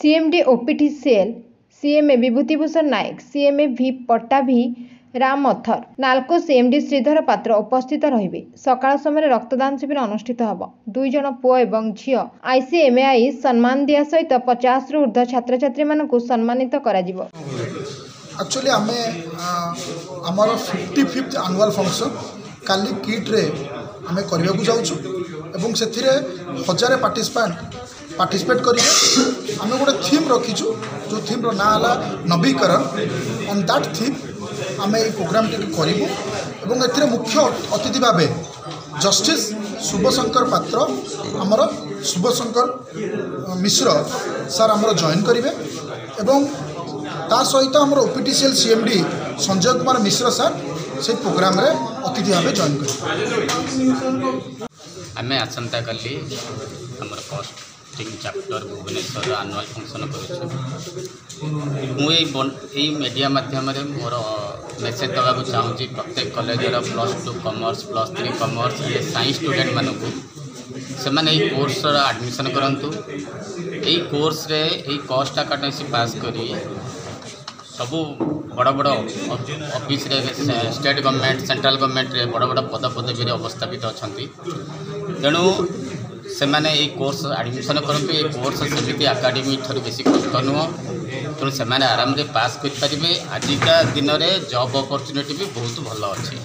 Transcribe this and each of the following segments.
CMD ओपीटी SAIL CMA Bibhutibhushan Nayak CMA भि पट्टाभी राम अथर नाल्को सीएमडी श्रीधर पात्र उपस्थित रहिबे। सकाळ समय रक्तदान शिविर अनुष्ठित हब। 2 जण पुओ एवं झियो आईसीएमआई सम्मान दिया सहित 50 रु ऊर्ध्व छात्र छात्री मानकु सम्मानित करा जिवो। एक्चुअली आमे हमर 55th एनुअल फंक्शन काली किट रे आमे करबा को जाउछु एवं सेथिरे 1000 पार्टिसिपेट करिवे। आमे गोटे थीम रखीछु जो थीम रो ना हला नवीकरण। ऑन दैट थीम आमे ए प्रोग्राम टी करिवु एवं एथिरे मुख्य अतिथि भाबे जस्टिस शुभशंकर पात्र हमर शुभशंकर मिश्र सर हमर जॉइन करिवे एवं ता सहित हमर OPTCL CMD Sanjay Kumar Mishra sir से प्रोग्राम रे अतिथि भाबे जॉइन करिवे। आमे आसंता कली हमर posting chapter Bhubaneswar annual function करूँ। मुझे मीडिया माध्यम मोर मेसेज देवाक चाहूँगी प्रत्येक कॉलेजर +2 कॉमर्स +3 कॉमर्स ये साइंस स्टूडेंट मानक से मैंने कोर्स एडमिशन करूँ। यही कोर्स रे कॉस्ट अकाउंटेंसी पास करी सबू बड़ बड़ ऑफिस रे स्टेट गवर्नमेंट सेंट्रल गवर्नमेंट रे बड़ बड़ पद पदवी अवस्थापित अच्छा तेणु से मैंने ये कोर्स एडमिशन करते। ये कोर्स सेमती एकाडेमी ठार बेसी कष्ट नुह तेणु से आराम रे पास करें। आजिका दिन में जॉब अपॉर्चुनिटी भी बहुत भल अच्छी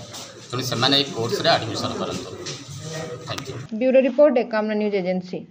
तेणु से ये कोर्स रे एडमिशन करते। Thank you. Bureau report Ekamra news agency.